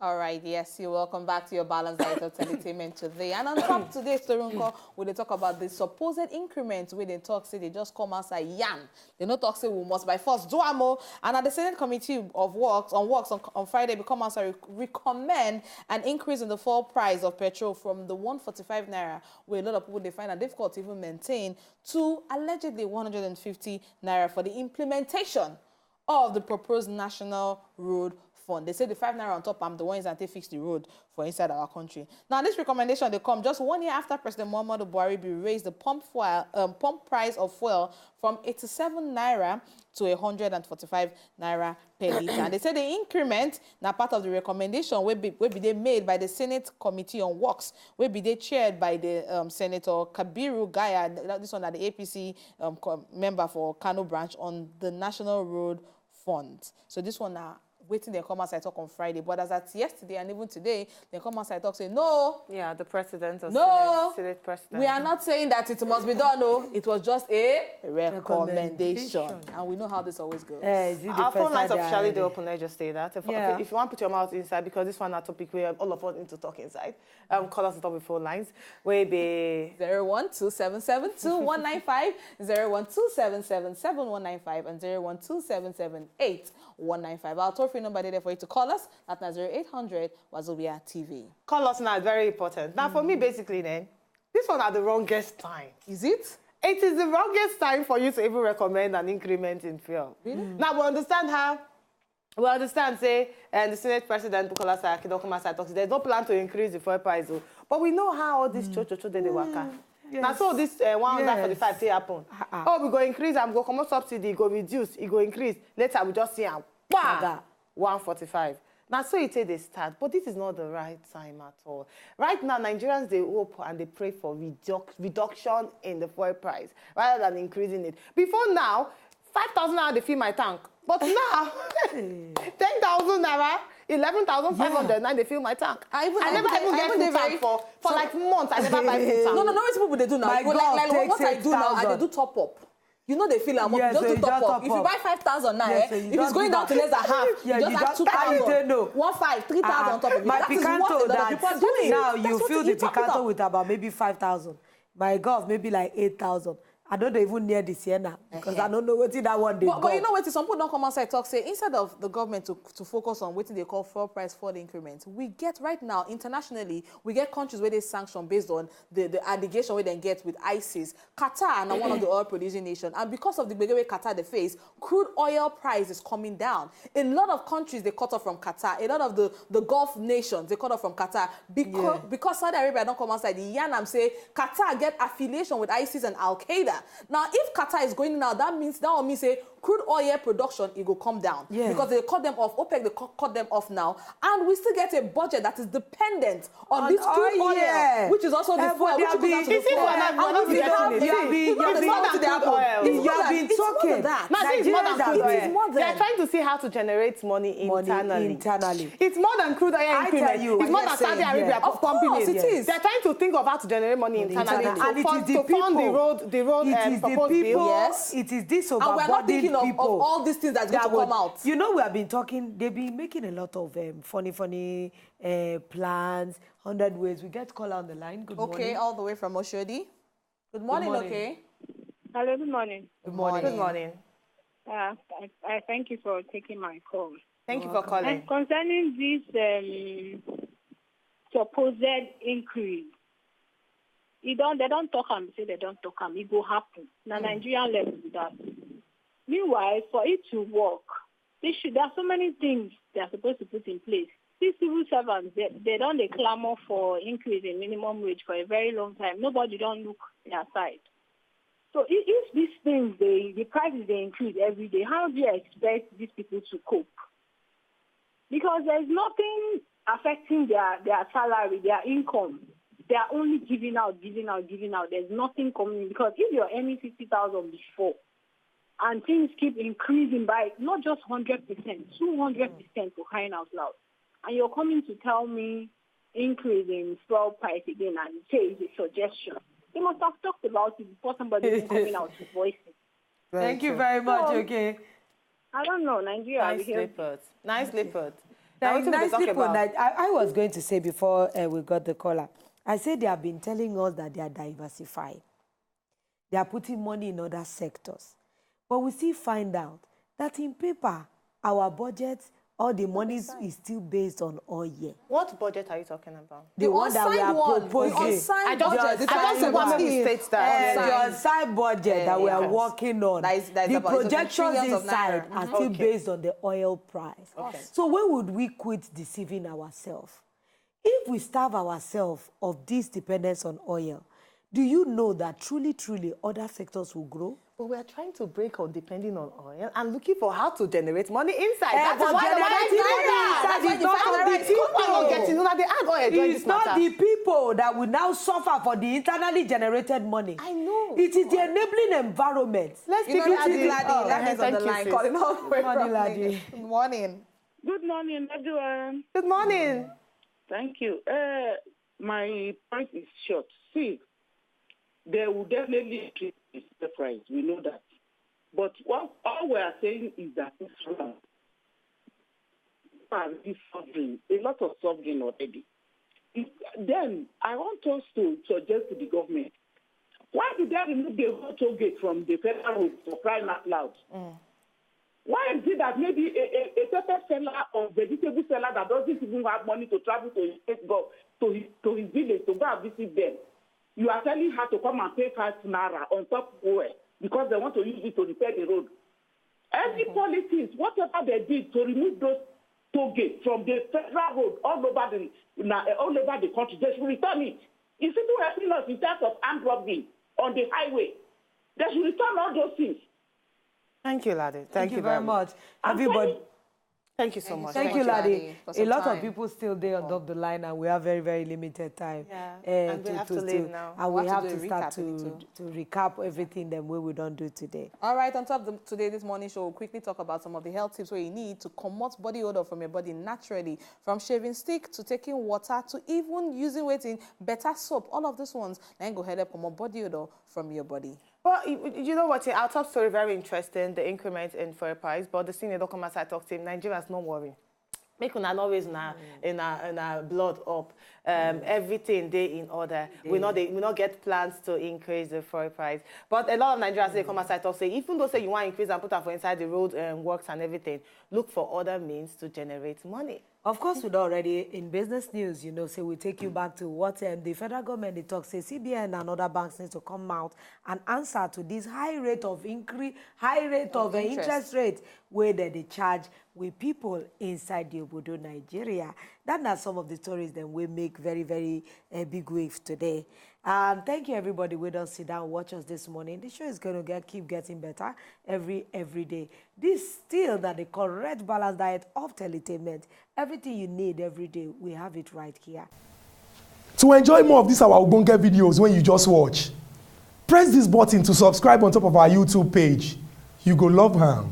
All right, yes, you're welcome back to your Balanced Diet of Entertainment today. And on top today's Torunko, we talk about the supposed increments where they talk, say they just come outside yan. They no talk, say we must by force do amo. And at the Senate Committee of Works on Friday, we come outside recommend an increase in the fuel price of petrol from the 145 naira, where a lot of people they find it difficult to even maintain, to allegedly 150 naira for the implementation of the proposed National Road Fund. They say the 5 naira on top, the ones that they fix the road for inside our country. Now, this recommendation, they come just 1 year after President Muhammadu Buhari raised the pump price of fuel from 87 naira to 145 naira per litre. And they say the increment, now part of the recommendation, will be they made by the Senate Committee on Works, will be they chaired by the Senator Kabiru Gaya, this one at the APC member for Kano branch, on the National Road Fund. So this one now, waiting they come outside talk on Friday, but as at yesterday and even today, they come outside talk say no. Yeah, the president of no, Senate president. We are not saying that it must be done. No, it was just a recommendation, and we know how this always goes. Our phone lines officially they open. I just say that. If you want to put your mouth inside, because this one a topic where all of us need to talk inside. Call us on top of phone lines. Where be 012772195, 012777195, and 012778195. Our toll free number there for you to call us. That's 0800 Wazobia TV. Call us now, it's very important. Now, for me, basically, then, this one at the wrongest time. Is it? It is the wrongest time for you to even recommend an increment in fuel. Really? Now, we understand, say, and the Senate President, Bukola Saraki, talks, there's no plan to increase the fuel price. But we know how all this they work out. Yes. Now, so this 145 thing happen. Oh, we go increase, I'm go come out subsidy, go reduce, it go increase. Later, we just see 145. Now, so it they start, but this is not the right time at all. Right now, Nigerians, they hope and they pray for reduction in the fuel price rather than increasing it. Before now, 5,000 naira they fill my tank. But now, 10,000 naira, 11,500 now they fill my tank. I never even get full tank for like months. I never buy full tank. No, what people they do now? Like what I do now, I do top up. You know they feel like just do top up. If you buy 5,000 now, if it's going down to less than half, you just have 2,000. 1,500, 3,000 on top of it. My picanto that now you fill the picanto with about maybe 5,000. My golf maybe like 8,000. I don't even near the Sienna because I don't know what that one they go. But you know what? Some people don't come outside talk say instead of the government to focus on what they call fuel price for the increment, we get right now internationally we get countries where they sanction based on the allegation where they get with ISIS. Qatar and one of the oil producing nations, and because of the big way Qatar they face, crude oil price is coming down. A lot of countries they cut off from Qatar. A lot of the Gulf nations they cut off from Qatar because Saudi Arabia don't come outside. The Yanam say Qatar get affiliation with ISIS and Al Qaeda. Now, if Qatar is going now, that will mean say crude oil production it will come down because they cut them off. OPEC they cut them off now, and we still get a budget that is dependent on this crude oil, which is also the fuel. You have been talking. They are trying to see how to generate money internally. It's more than crude oil increment. It's more than Saudi Arabia pumping it. They are trying to think of how to generate money internally to fund the road. It is the people. Yes. It is this and we're not thinking of all these things that's going to come out. You know, we have been talking, they've been making a lot of funny plans, 100 ways. We get call on the line. Good morning. Okay, all the way from Oshodi. Good morning, okay. Hello, good morning. Good morning. Good morning. I thank you for taking my call. Thank you for calling. And concerning this supposed increase, they don't talk and say they don't talk and it will happen. Now Nigerian level with that. Meanwhile, for it to work, there are so many things they are supposed to put in place. These civil servants, they don't clamor for increase in minimum wage for a very long time. Nobody don't look their side. So if these things, the prices they increase every day, how do you expect these people to cope? Because there's nothing affecting their salary, their income. They are only giving out. There's nothing coming in. Because if you're earning 50,000 before, and things keep increasing by not just 100%, 200% for crying out loud, and you're coming to tell me increase in fuel price again and say it's a suggestion. They must have talked about it before somebody is coming out to voice it. Thank you very much, okay. I don't know, Nigeria. Nicely put. Now, nicely put, I was going to say before we got the caller, I said they have been telling us that they are diversifying. They are putting money in other sectors. But we still find out that in paper, our budget, all the money is still based on oil. What budget are you talking about? The one that we are proposing. I don't see one states that. The on-site budget that we are working on. The projections inside are still based on the oil price. Okay. So when would we quit deceiving ourselves? If we starve ourselves of this dependence on oil, do you know that truly, truly other sectors will grow? But we are trying to break on depending on oil and looking for how to generate money inside. That's why they add oil. It's not the people that will now suffer for the internally generated money. I know. It is the enabling environment. Let's take it to Laddie on the line. Calling all the way from Laddie. Good morning. Good morning, everyone. Good morning. Thank you. My point is short. See, they will definitely increase the price. We know that. But all we are saying is that it's wrong. Suffering, a lot of suffering already. Then I want us to suggest to the government, why did they remove the whole toll gate from the federal road for crying out loud? Why is it that maybe a pepper seller or vegetable seller that doesn't even have money to travel to his village to go and visit them, you are telling her to come and pay 5 naira on top of oil because they want to use it to repair the road? Every politics, whatever they did to remove those toll gates from the federal road all over the country, they should return it. It's people helping us in terms of armed robbery on the highway. They should return all those things. Thank you, Laddie. Thank you very much. Everybody. Thank you so much. Thank you, Laddie. A lot of people still there on top of the line, and we have very, very limited time. And we have to leave now. And we have to start to recap everything that we don't do today. All right, on top of this morning show, we'll quickly talk about some of the health tips where you need to comot body odor from your body naturally, from shaving stick to taking water to even using waiting better soap. All of these ones, then go ahead and comot body odor from your body. Well, you know what? Our top story, very interesting, the increment in fuel price. But the senior documents I talked to him, Nigerians not worry. Make una always in our blood up. Everything they in order. We not get plans to increase the fuel price. But a lot of Nigerians they come aside talk say, even though say you want to increase and put up for inside the road works and everything, look for other means to generate money. Of course, we'd already, in business news, you know, say we take you back to what the federal government, they talk, say CBN and other banks need to come out and answer to this high rate of increase, high rate of interest rate where they charge with people inside the Obodo, Nigeria. That's not some of the stories that we make very, very big waves today. And thank you, everybody. We don't sit down and watch us this morning. The show is going to keep getting better every day. This still that the correct balanced diet of teletainment. Everything you need every day, we have it right here. To enjoy more of these our Ogbonge videos when you just watch, press this button to subscribe on top of our YouTube page. You go love her.